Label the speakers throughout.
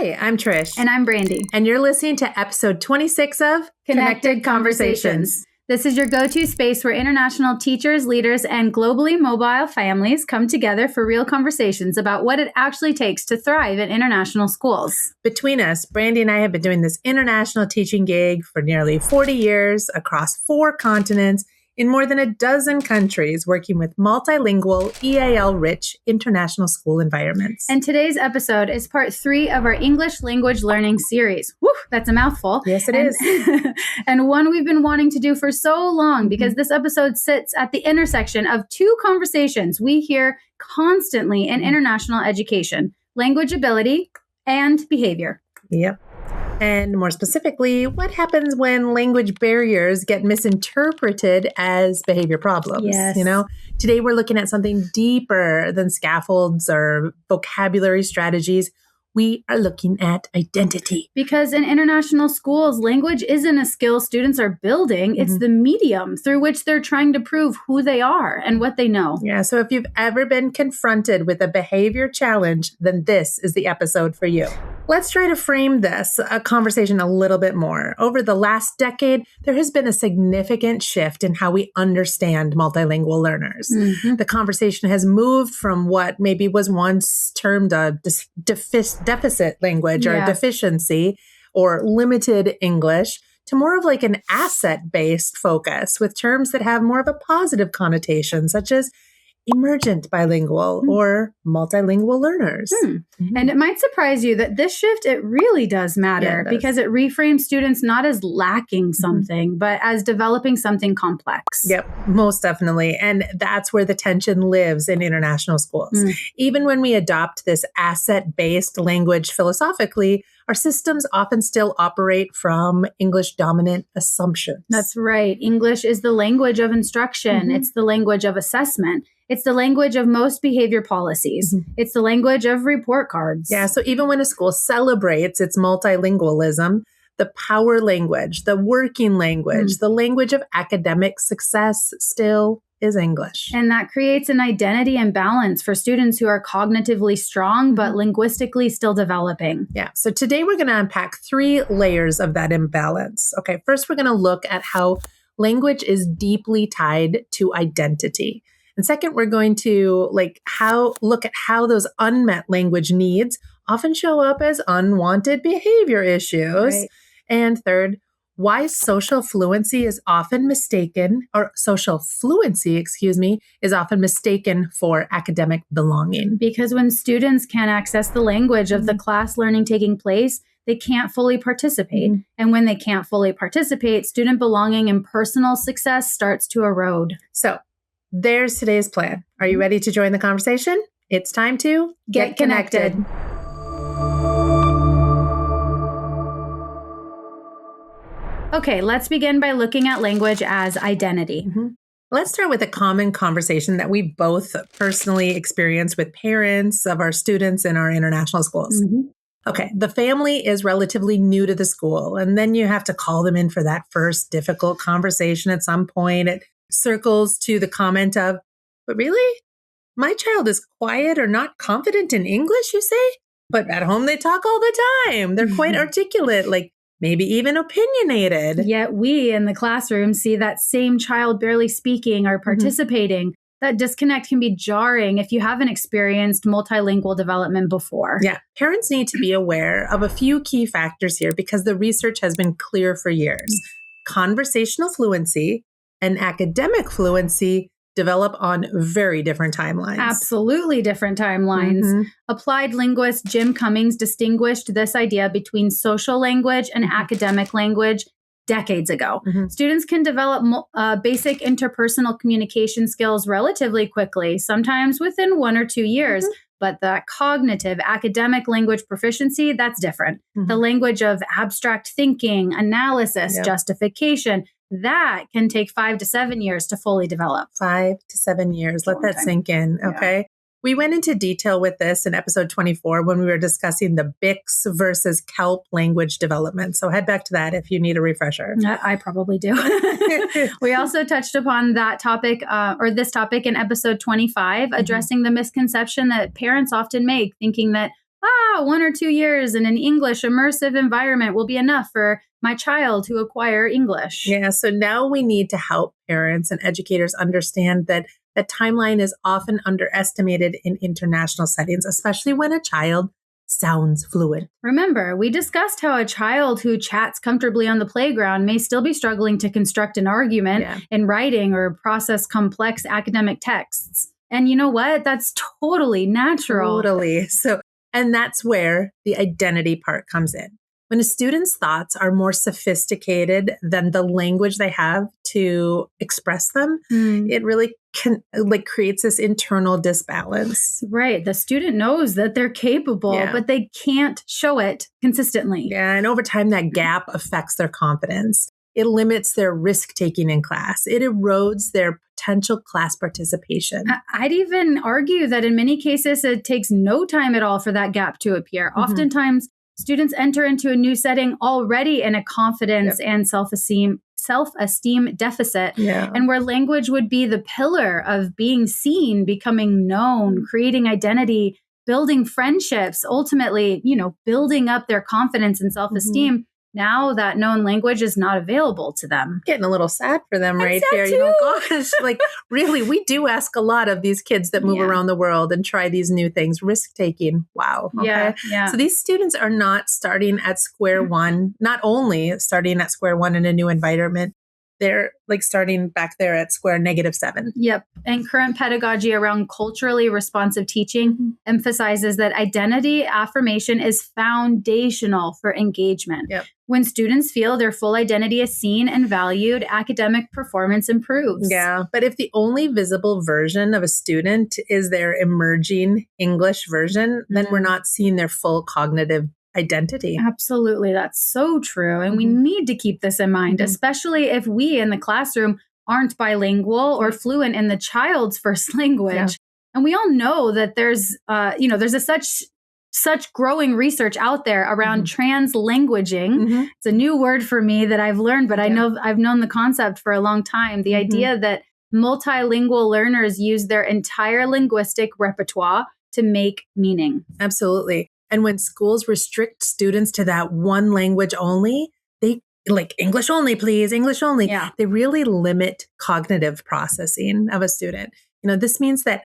Speaker 1: Hi, I'm Trish.
Speaker 2: And I'm Brandy.
Speaker 1: And you're listening to episode 26 of
Speaker 2: Connected Conversations. This is your go-to space where international teachers, leaders, and globally mobile families come together for real conversations about what it actually takes to thrive in international schools.
Speaker 1: Between us, Brandy and I have been doing this international teaching gig for nearly 40 years across 4 continents in more than a dozen countries, working with multilingual, EAL-rich international school environments.
Speaker 2: And today's episode is part 3 of our English language learning series. Woo, that's a mouthful.
Speaker 1: Yes, it is.
Speaker 2: And one we've been wanting to do for so long because this episode sits at the intersection of 2 conversations we hear constantly in international education: language ability and behavior.
Speaker 1: Yep. And more specifically, what happens when language barriers get misinterpreted as behavior problems?
Speaker 2: Yes.
Speaker 1: Today we're looking at something deeper than scaffolds or vocabulary strategies. We are looking at identity.
Speaker 2: Because in international schools, language isn't a skill students are building. It's the medium through which they're trying to prove who they are and what they know.
Speaker 1: Yeah, so if you've ever been confronted with a behavior challenge, then this is the episode for you. Let's try to frame this conversation a little bit more. Over the last decade, there has been a significant shift in how we understand multilingual learners. The conversation has moved from what maybe was once termed a deficit language or deficiency or limited English to more of like an asset-based focus with terms that have more of a positive connotation, such as emergent bilingual or multilingual learners.
Speaker 2: And it might surprise you that this shift, it really does matter because it reframes students not as lacking something, but as developing something complex.
Speaker 1: Yep, most definitely. And that's where the tension lives in international schools. Even when we adopt this asset-based language philosophically, our systems often still operate from English dominant assumptions.
Speaker 2: That's right. English is the language of instruction. It's the language of assessment. It's the language of most behavior policies. It's the language of report cards.
Speaker 1: Yeah, so even when a school celebrates its multilingualism, the power language, the working language, the language of academic success still is English.
Speaker 2: And that creates an identity imbalance for students who are cognitively strong, but linguistically still developing.
Speaker 1: Yeah. So today we're going to unpack 3 layers of that imbalance. Okay. First, we're going to look at how language is deeply tied to identity. And second, we're going to look at how those unmet language needs often show up as unwanted behavior issues.
Speaker 2: Right.
Speaker 1: And third, why social fluency is often mistaken for academic belonging.
Speaker 2: Because when students can't access the language of the class learning taking place, they can't fully participate. And when they can't fully participate, student belonging and personal success starts to erode.
Speaker 1: So there's today's plan. Are you ready to join the conversation? It's time to
Speaker 2: get connected. Okay, let's begin by looking at language as identity.
Speaker 1: Let's start with a common conversation that we both personally experienced with parents of our students in our international schools. Okay, the family is relatively new to the school, and then you have to call them in for that first difficult conversation at some point. It circles to the comment of, but really? My child is quiet or not confident in English, you say? But at home they talk all the time. They're quite articulate, like maybe even opinionated.
Speaker 2: Yet we in the classroom see that same child barely speaking or participating. That disconnect can be jarring if you haven't experienced multilingual development before.
Speaker 1: Yeah, parents need to be aware of a few key factors here because the research has been clear for years. Conversational fluency and academic fluency develop on very different timelines.
Speaker 2: Absolutely different timelines. Applied linguist Jim Cummings distinguished this idea between social language and academic language decades ago. Students can develop basic interpersonal communication skills relatively quickly, sometimes within 1 or 2 years. But the cognitive academic language proficiency, that's different. The language of abstract thinking, analysis, justification, that can take 5 to 7 years to fully develop.
Speaker 1: 5 to 7 years. Let that sink in. Okay. We went into detail with this in episode 24 when we were discussing the BICS versus KELP language development. So head back to that if you need a refresher.
Speaker 2: I probably do. We also touched upon that topic or this topic in episode 25, addressing the misconception that parents often make, thinking that 1 or 2 years in an English immersive environment will be enough for my child to acquire English.
Speaker 1: Yeah, so now we need to help parents and educators understand that the timeline is often underestimated in international settings, especially when a child sounds fluent.
Speaker 2: Remember, we discussed how a child who chats comfortably on the playground may still be struggling to construct an argument in writing or process complex academic texts. And you know what? That's totally natural.
Speaker 1: Totally. And that's where the identity part comes in. When a student's thoughts are more sophisticated than the language they have to express them, it really creates this internal disbalance.
Speaker 2: Right. The student knows that they're capable, but they can't show it consistently.
Speaker 1: Yeah. And over time, that gap affects their confidence. It limits their risk-taking in class. It erodes their potential class participation.
Speaker 2: I'd even argue that in many cases, it takes no time at all for that gap to appear. Oftentimes, students enter into a new setting already in a confidence and self-esteem deficit, and where language would be the pillar of being seen, becoming known, creating identity, building friendships, ultimately, building up their confidence and self-esteem. Now that known language is not available to them.
Speaker 1: Getting a little sad for them right here. Gosh, really, we do ask a lot of these kids that move around the world and try these new things. Risk taking. Wow. Okay.
Speaker 2: Yeah.
Speaker 1: So these students are not starting at square one, not only starting at square one in a new environment, they're starting back there at square -7.
Speaker 2: Yep. And current pedagogy around culturally responsive teaching emphasizes that identity affirmation is foundational for engagement.
Speaker 1: Yep.
Speaker 2: When students feel their full identity is seen and valued, academic performance improves.
Speaker 1: Yeah. But if the only visible version of a student is their emerging English version, then we're not seeing their full cognitive identity.
Speaker 2: Absolutely. That's so true. And we need to keep this in mind, especially if we in the classroom aren't bilingual or fluent in the child's first language. Yeah. And we all know that there's such growing research out there around translanguaging. It's a new word for me that I've learned, but I've known the concept for a long time. The idea that multilingual learners use their entire linguistic repertoire to make meaning.
Speaker 1: Absolutely. And when schools restrict students to that one language only, they English only, please, English only.
Speaker 2: Yeah.
Speaker 1: They really limit cognitive processing of a student. This means that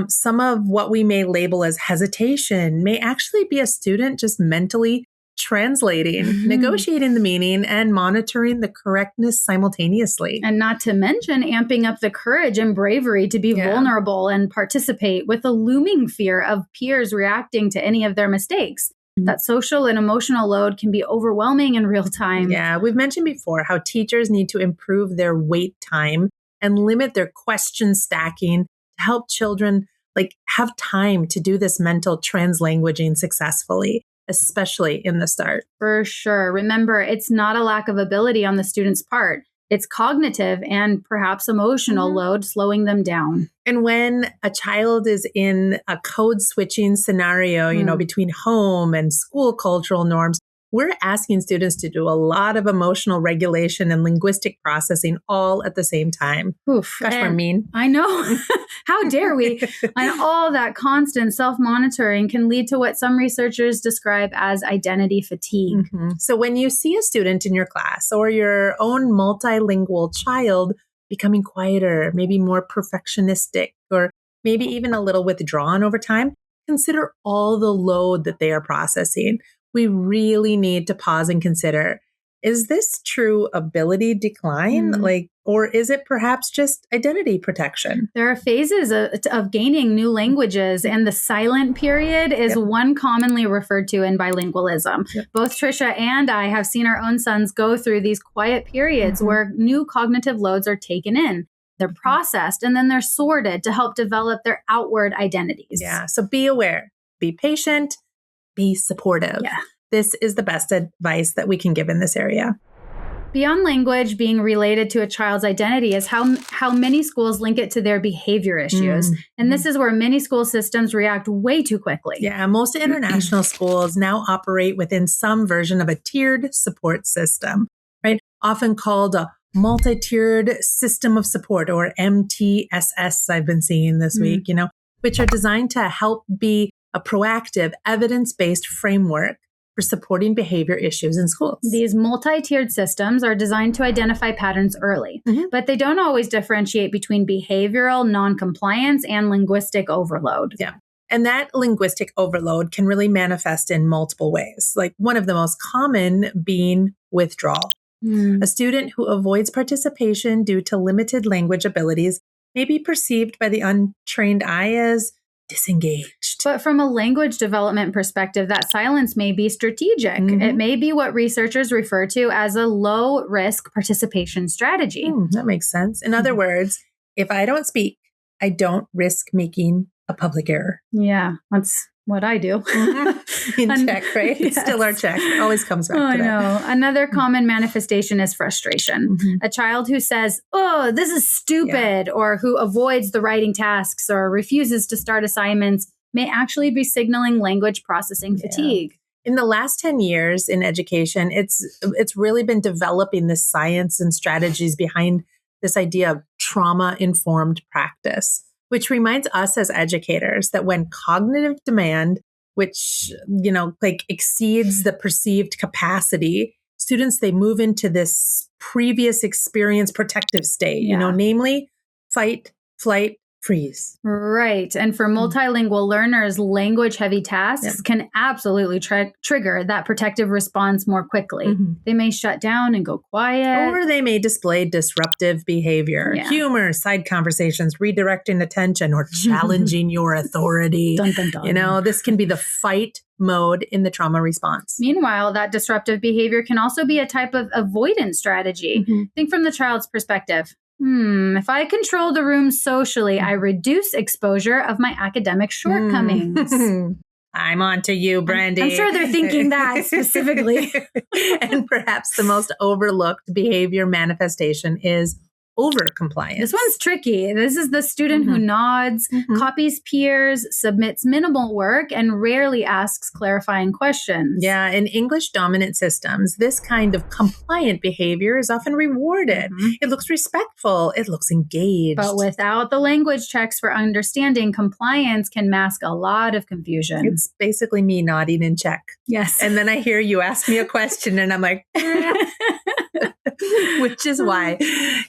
Speaker 1: some of what we may label as hesitation may actually be a student just mentally translating, negotiating the meaning, and monitoring the correctness simultaneously.
Speaker 2: And not to mention amping up the courage and bravery to be vulnerable and participate with a looming fear of peers reacting to any of their mistakes. That social and emotional load can be overwhelming in real time.
Speaker 1: Yeah, we've mentioned before how teachers need to improve their wait time and limit their question stacking to help children have time to do this mental translanguaging successfully, especially in the start.
Speaker 2: For sure. Remember, it's not a lack of ability on the student's part. It's cognitive and perhaps emotional load slowing them down.
Speaker 1: And when a child is in a code switching scenario, between home and school cultural norms, we're asking students to do a lot of emotional regulation and linguistic processing all at the same time.
Speaker 2: Oof.
Speaker 1: Gosh, we're mean.
Speaker 2: I know. How dare we? And all that constant self-monitoring can lead to what some researchers describe as identity fatigue.
Speaker 1: So when you see a student in your class or your own multilingual child becoming quieter, maybe more perfectionistic, or maybe even a little withdrawn over time, consider all the load that they are processing. We really need to pause and consider, is this true ability decline? Or is it perhaps just identity protection?
Speaker 2: There are phases of gaining new languages, and the silent period is one commonly referred to in bilingualism. Both Trisha and I have seen our own sons go through these quiet periods where new cognitive loads are taken in. They're processed, and then they're sorted to help develop their outward identities.
Speaker 1: Yeah, so be aware, be patient, be supportive.
Speaker 2: Yeah.
Speaker 1: This is the best advice that we can give in this area.
Speaker 2: Beyond language being related to a child's identity is how many schools link it to their behavior issues. And this is where many school systems react way too quickly.
Speaker 1: Yeah, most international schools now operate within some version of a tiered support system, right? Often called a multi-tiered system of support, or MTSS, I've been seeing this week, which are designed to help be a proactive, evidence-based framework for supporting behavior issues in schools.
Speaker 2: These multi-tiered systems are designed to identify patterns early, but they don't always differentiate between behavioral non-compliance and linguistic overload.
Speaker 1: Yeah. And that linguistic overload can really manifest in multiple ways, like one of the most common being withdrawal. A student who avoids participation due to limited language abilities may be perceived by the untrained eye as disengaged.
Speaker 2: But from a language development perspective, that silence may be strategic. It may be what researchers refer to as a low-risk participation strategy.
Speaker 1: That makes sense. In other words, if I don't speak, I don't risk making a public error.
Speaker 2: Yeah, that's what I do.
Speaker 1: In check, right? It's still our check. Always comes back to that.
Speaker 2: I know. Another common manifestation is frustration. A child who says, "Oh, this is stupid," or who avoids the writing tasks or refuses to start assignments may actually be signaling language processing fatigue.
Speaker 1: In the last 10 years in education, it's really been developing the science and strategies behind this idea of trauma-informed practice, which reminds us as educators that when cognitive demand, which, exceeds the perceived capacity, students, they move into this previous experience protective state, namely fight, flight, freeze.
Speaker 2: Right. And for multilingual learners, language-heavy tasks can absolutely trigger that protective response more quickly. They may shut down and go quiet.
Speaker 1: Or they may display disruptive behavior, humor, side conversations, redirecting attention, or challenging your authority.
Speaker 2: Dun, dun, dun.
Speaker 1: This can be the fight mode in the trauma response.
Speaker 2: Meanwhile, that disruptive behavior can also be a type of avoidance strategy. Think from the child's perspective. If I control the room socially, I reduce exposure of my academic shortcomings.
Speaker 1: I'm on to you, Brandy.
Speaker 2: I'm sure they're thinking that specifically.
Speaker 1: And perhaps the most overlooked behavior manifestation is over-compliance.
Speaker 2: This one's tricky. This is the student who nods, copies peers, submits minimal work, and rarely asks clarifying questions.
Speaker 1: Yeah, in English-dominant systems, this kind of compliant behavior is often rewarded. It looks respectful. It looks engaged.
Speaker 2: But without the language checks for understanding, compliance can mask a lot of confusion.
Speaker 1: It's basically me nodding in check.
Speaker 2: Yes.
Speaker 1: And then I hear you ask me a question, and I'm like... Which is why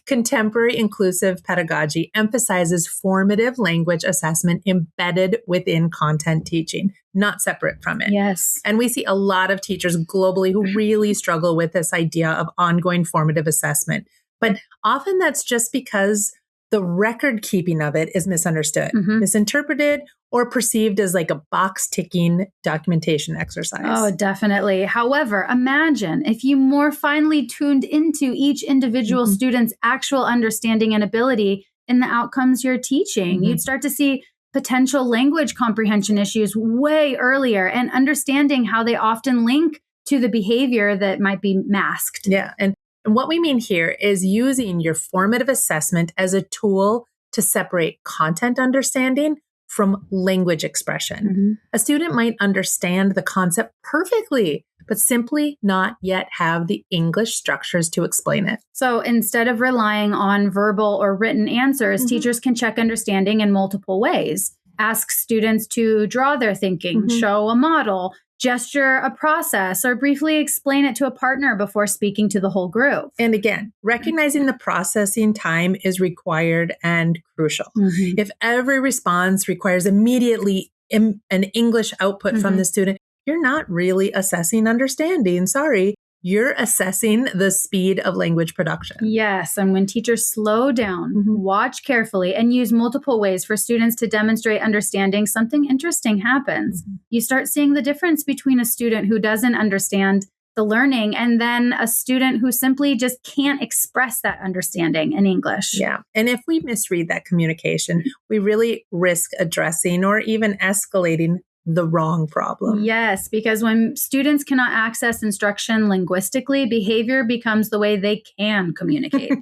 Speaker 1: contemporary inclusive pedagogy emphasizes formative language assessment embedded within content teaching, not separate from it.
Speaker 2: Yes.
Speaker 1: And we see a lot of teachers globally who really struggle with this idea of ongoing formative assessment. But often that's just because the record keeping of it is misunderstood, misinterpreted, or perceived as like a box ticking documentation exercise.
Speaker 2: Oh, definitely. However, imagine if you more finely tuned into each individual student's actual understanding and ability in the outcomes you're teaching. You'd start to see potential language comprehension issues way earlier and understanding how they often link to the behavior that might be masked.
Speaker 1: Yeah. And what we mean here is using your formative assessment as a tool to separate content understanding from language expression. A student might understand the concept perfectly, but simply not yet have the English structures to explain it.
Speaker 2: So instead of relying on verbal or written answers, teachers can check understanding in multiple ways. Ask students to draw their thinking, show a model, gesture a process, or briefly explain it to a partner before speaking to the whole group.
Speaker 1: And again, recognizing the processing time is required and crucial. If every response requires immediately an English output from the student, you're not really assessing understanding. Sorry. You're assessing the speed of language production.
Speaker 2: Yes. And when teachers slow down, watch carefully, and use multiple ways for students to demonstrate understanding, something interesting happens. You start seeing the difference between a student who doesn't understand the learning and then a student who simply just can't express that understanding in English.
Speaker 1: Yeah. And if we misread that communication, we really risk addressing or even escalating the wrong problem.
Speaker 2: Yes, because when students cannot access instruction linguistically, behavior becomes the way they can communicate.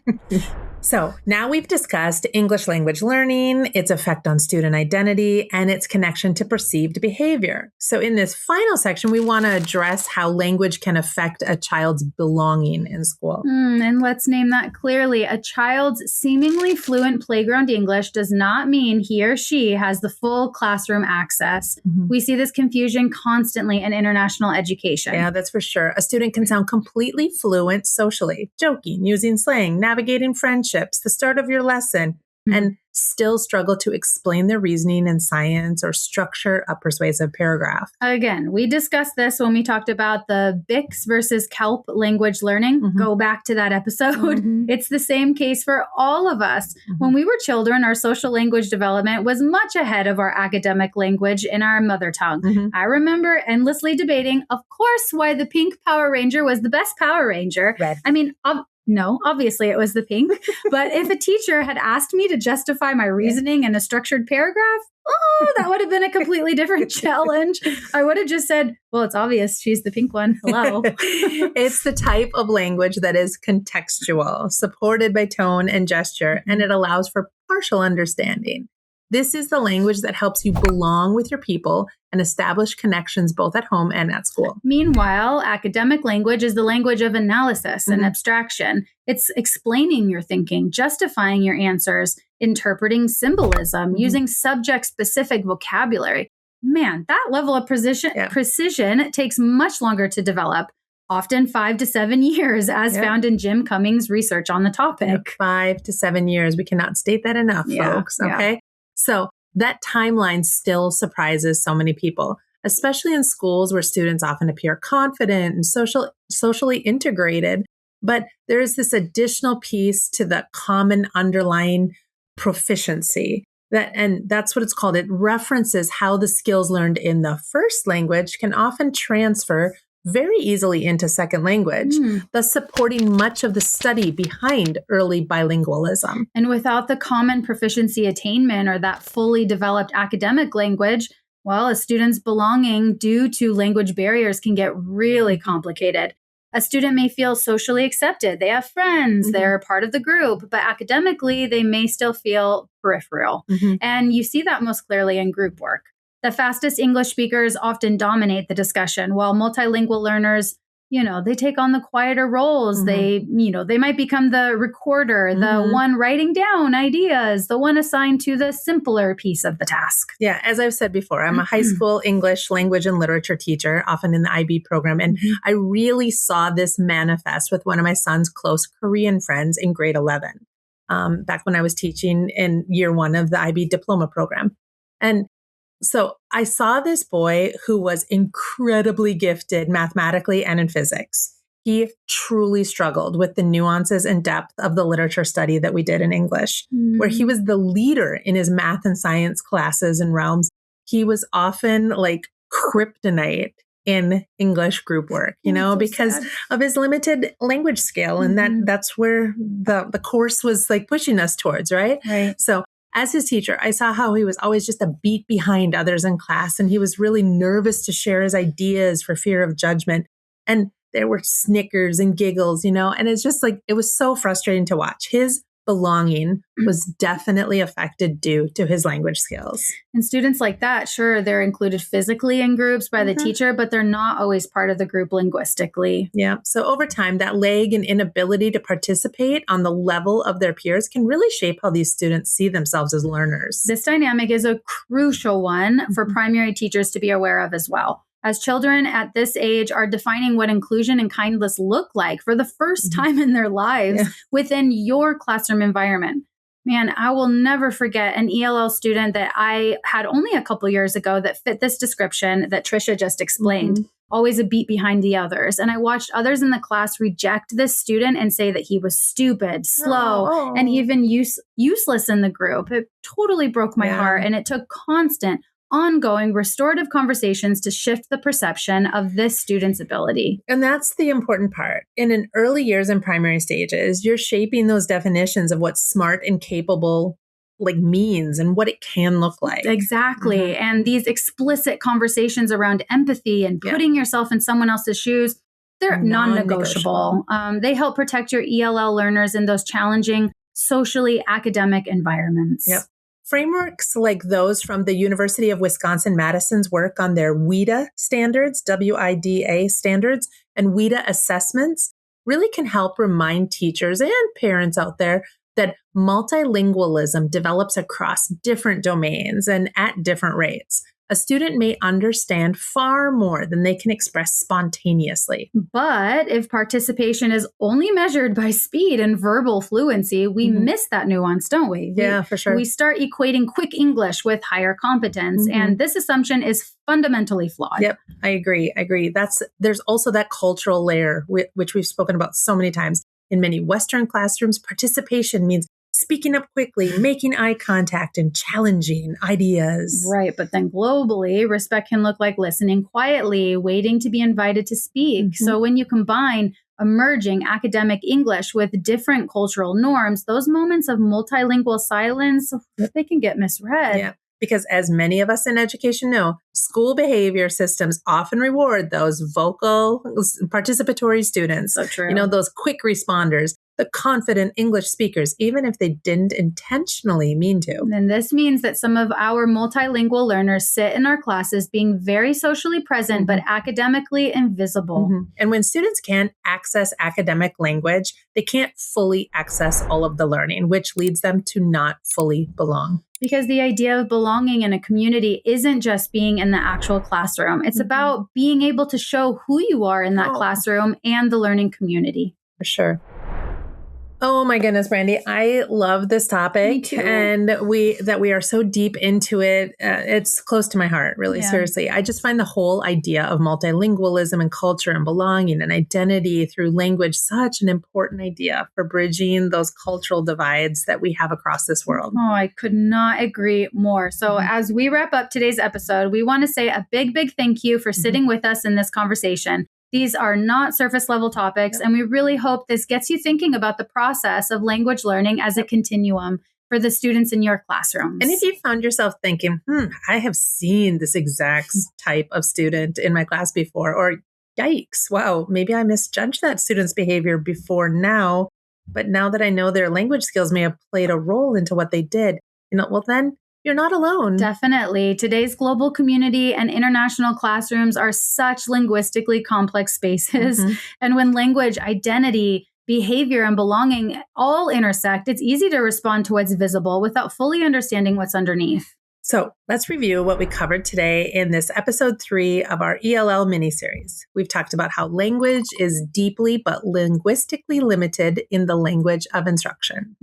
Speaker 1: So now we've discussed English language learning, its effect on student identity, and its connection to perceived behavior. So in this final section, we want to address how language can affect a child's belonging in school.
Speaker 2: And let's name that clearly. A child's seemingly fluent playground English does not mean he or she has the full classroom access. We see this confusion constantly in international education.
Speaker 1: Yeah, that's for sure. A student can sound completely fluent socially, joking, using slang, navigating friendships, the start of your lesson, and still struggle to explain their reasoning in science or structure a persuasive paragraph.
Speaker 2: Again, we discussed this when we talked about the BICS versus KELP language learning. Go back to that episode. It's the same case for all of us. When we were children, our social language development was much ahead of our academic language in our mother tongue. I remember endlessly debating, of course, why the pink Power Ranger was the best Power Ranger.
Speaker 1: Red.
Speaker 2: I mean, no, obviously it was the pink. But if a teacher had asked me to justify my reasoning in a structured paragraph, that would have been a completely different challenge. I would have just said, well, it's obvious she's the pink one. Hello.
Speaker 1: It's the type of language that is contextual, supported by tone and gesture, and it allows for partial understanding. This is the language that helps you belong with your people and establish connections both at home and at school.
Speaker 2: Meanwhile, academic language is the language of analysis and abstraction. It's explaining your thinking, justifying your answers, interpreting symbolism, using subject-specific vocabulary. Man, that level of precision takes much longer to develop. Often 5 to 7 years, as found in Jim Cummings' research on the topic.
Speaker 1: 5 to 7 years. We cannot state that enough, folks. Okay. So that timeline still surprises so many people, especially in schools where students often appear confident and socially integrated. But there is this additional piece to the common underlying proficiency and that's what it's called. It references how the skills learned in the first language can often transfer very easily into second language, thus supporting much of the study behind early bilingualism.
Speaker 2: And without the common proficiency attainment or that fully developed academic language, well, a student's belonging due to language barriers can get really complicated. A student may feel socially accepted. They have friends, they're part of the group, but academically, they may still feel peripheral. And you see that most clearly in group work. The fastest English speakers often dominate the discussion, while multilingual learners, they take on the quieter roles. They might become the recorder, the one writing down ideas, the one assigned to the simpler piece of the task.
Speaker 1: Yeah, as I've said before, I'm a high school English language and literature teacher, often in the IB program. And I really saw this manifest with one of my son's close Korean friends in grade 11, back when I was teaching in year 1 of the IB diploma program. And so I saw this boy who was incredibly gifted mathematically and in physics. He truly struggled with the nuances and depth of the literature study that we did in English, where he was the leader in his math and science classes and realms. He was often like kryptonite in English group work, because of his limited language skill. And that's where the course was like pushing us towards, right? So as his teacher, I saw how he was always just a beat behind others in class, and he was really nervous to share his ideas for fear of judgment. And there were snickers and giggles, and it's just like, it was so frustrating to watch. His belonging was definitely affected due to his language skills.
Speaker 2: And students like that, sure, they're included physically in groups by the teacher, but they're not always part of the group linguistically.
Speaker 1: Yeah. So over time, that lag and inability to participate on the level of their peers can really shape how these students see themselves as learners.
Speaker 2: This dynamic is a crucial one for primary teachers to be aware of as well. As children at this age are defining what inclusion and kindness look like for the first time in their lives within your classroom environment. Man, I will never forget an ELL student that I had only a couple years ago that fit this description that Trisha just explained. Always a beat behind the others. And I watched others in the class reject this student and say that he was stupid, slow, and even useless in the group. It totally broke my heart. And it took constant, ongoing restorative conversations to shift the perception of this student's ability.
Speaker 1: And that's the important part. In early years and primary stages, you're shaping those definitions of what smart and capable means and what it can look like.
Speaker 2: Exactly. And these explicit conversations around empathy and putting yourself in someone else's shoes, they're non-negotiable. They help protect your ELL learners in those challenging socially academic environments.
Speaker 1: Yep. Frameworks like those from the University of Wisconsin-Madison's work on their WIDA standards, WIDA standards, and WIDA assessments really can help remind teachers and parents out there that multilingualism develops across different domains and at different rates. A student may understand far more than they can express spontaneously.
Speaker 2: But if participation is only measured by speed and verbal fluency, we miss that nuance, don't we?
Speaker 1: Yeah, for sure.
Speaker 2: We start equating quick English with higher competence, and this assumption is fundamentally flawed.
Speaker 1: Yep, I agree. There's also that cultural layer, which we've spoken about so many times. In many Western classrooms, participation means speaking up quickly, making eye contact, and challenging ideas.
Speaker 2: Right. But then globally, respect can look like listening quietly, waiting to be invited to speak. So when you combine emerging academic English with different cultural norms, those moments of multilingual silence, they can get misread.
Speaker 1: Yeah. Because as many of us in education know, school behavior systems often reward those vocal, participatory students.
Speaker 2: So true.
Speaker 1: You know, those quick responders, the confident English speakers, even if they didn't intentionally mean to.
Speaker 2: And this means that some of our multilingual learners sit in our classes being very socially present, but academically invisible.
Speaker 1: And when students can't access academic language, they can't fully access all of the learning, which leads them to not fully belong.
Speaker 2: Because the idea of belonging in a community isn't just being in the actual classroom. It's about being able to show who you are in that classroom and the learning community.
Speaker 1: For sure. Oh my goodness, Brandy, I love this topic.
Speaker 2: Me too.
Speaker 1: And we are so deep into it. It's close to my heart, really, seriously. I just find the whole idea of multilingualism and culture and belonging and identity through language such an important idea for bridging those cultural divides that we have across this world.
Speaker 2: Oh, I could not agree more. So as we wrap up today's episode, we want to say a big, big thank you for sitting with us in this conversation. These are not surface level topics, and we really hope this gets you thinking about the process of language learning as a continuum for the students in your classrooms.
Speaker 1: And if you found yourself thinking, I have seen this exact type of student in my class before, or yikes, wow, maybe I misjudged that student's behavior before now, but now that I know their language skills may have played a role into what they did, well then, you're not alone.
Speaker 2: Definitely. Today's global community and international classrooms are such linguistically complex spaces. And when language, identity, behavior, and belonging all intersect, it's easy to respond to what's visible without fully understanding what's underneath.
Speaker 1: So let's review what we covered today in this episode 3 of our ELL miniseries. We've talked about how language is deeply but linguistically limited in the language of instruction.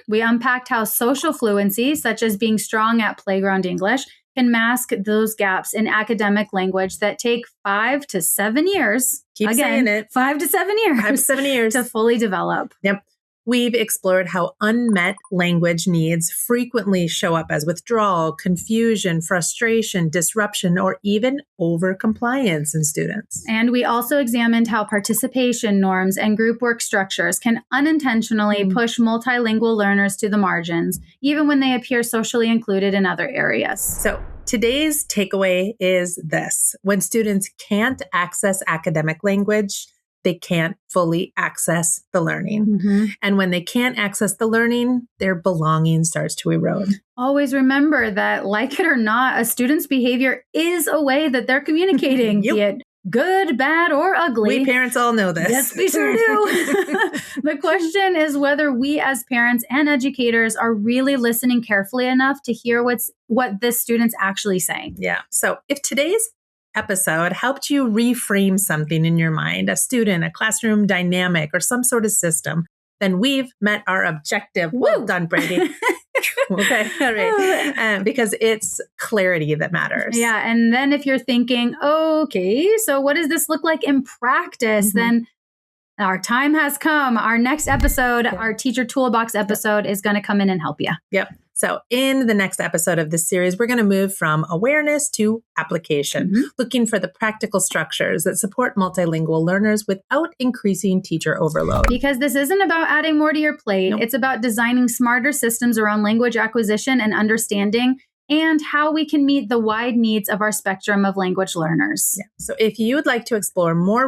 Speaker 2: We unpacked how social fluency, such as being strong at playground English, can mask those gaps in academic language that take 5 to 7 years.
Speaker 1: Keep saying it.
Speaker 2: 5 to 7 years.
Speaker 1: 5 to 7 years.
Speaker 2: To fully develop.
Speaker 1: Yep. We've explored how unmet language needs frequently show up as withdrawal, confusion, frustration, disruption, or even overcompliance in students.
Speaker 2: And we also examined how participation norms and group work structures can unintentionally push multilingual learners to the margins, even when they appear socially included in other areas.
Speaker 1: So today's takeaway is this: when students can't access academic language, they can't fully access the learning. And when they can't access the learning, their belonging starts to erode.
Speaker 2: Always remember that, like it or not, a student's behavior is a way that they're communicating, be it good, bad, or ugly.
Speaker 1: We parents all know this.
Speaker 2: Yes, we sure do. The question is whether we as parents and educators are really listening carefully enough to hear what this student's actually saying.
Speaker 1: Yeah. So if today's episode helped you reframe something in your mind, a student, a classroom dynamic, or some sort of system, then we've met our objective. Well done, Brady. Okay. All right. Because it's clarity that matters.
Speaker 2: Yeah. And then if you're thinking, okay, so what does this look like in practice? Then our time has come. Our next episode, our teacher toolbox episode, is going to come in and help you.
Speaker 1: Yep. So in the next episode of this series, we're going to move from awareness to application, looking for the practical structures that support multilingual learners without increasing teacher overload.
Speaker 2: Because this isn't about adding more to your plate. It's about designing smarter systems around language acquisition and understanding and how we can meet the wide needs of our spectrum of language learners.
Speaker 1: Yeah. So if you would like to explore more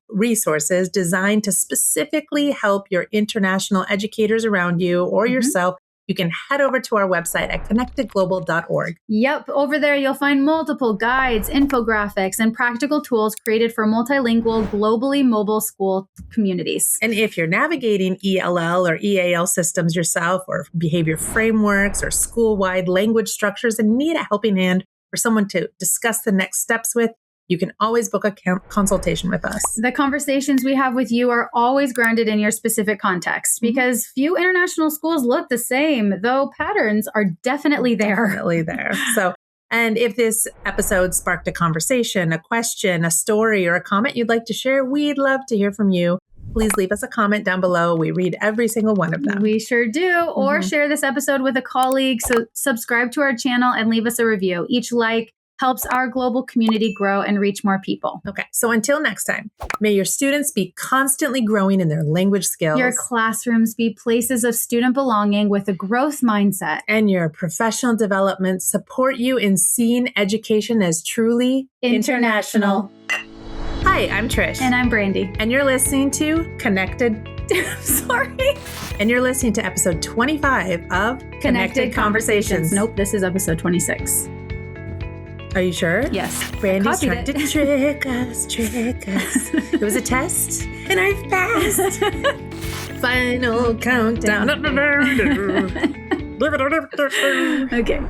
Speaker 1: resources designed to specifically help your international educators around you or yourself, you can head over to our website at connectedglobal.org.
Speaker 2: Yep. Over there, you'll find multiple guides, infographics, and practical tools created for multilingual, globally mobile school communities.
Speaker 1: And if you're navigating ELL or EAL systems yourself, or behavior frameworks or school-wide language structures and need a helping hand or someone to discuss the next steps with, you can always book a consultation with us.
Speaker 2: The conversations we have with you are always grounded in your specific context because few international schools look the same, though patterns are definitely there.
Speaker 1: Definitely there. So, and if this episode sparked a conversation, a question, a story, or a comment you'd like to share, we'd love to hear from you. Please leave us a comment down below. We read every single one of them.
Speaker 2: We sure do. Or share this episode with a colleague. So subscribe to our channel and leave us a review. Each like helps our global community grow and reach more people.
Speaker 1: Okay, so until next time, may your students be constantly growing in their language skills.
Speaker 2: Your classrooms be places of student belonging with a growth mindset.
Speaker 1: And your professional development support you in seeing education as truly
Speaker 2: international.
Speaker 1: Hi, I'm Trish.
Speaker 2: And I'm Brandy.
Speaker 1: And you're listening to Connected.
Speaker 2: Sorry.
Speaker 1: And you're listening to episode 25 of Connected Conversations.
Speaker 2: Nope, this is episode 26.
Speaker 1: Are you sure?
Speaker 2: Yes.
Speaker 1: Brandy's trying to trick us. It was a test, and I passed. Final countdown.
Speaker 2: Okay.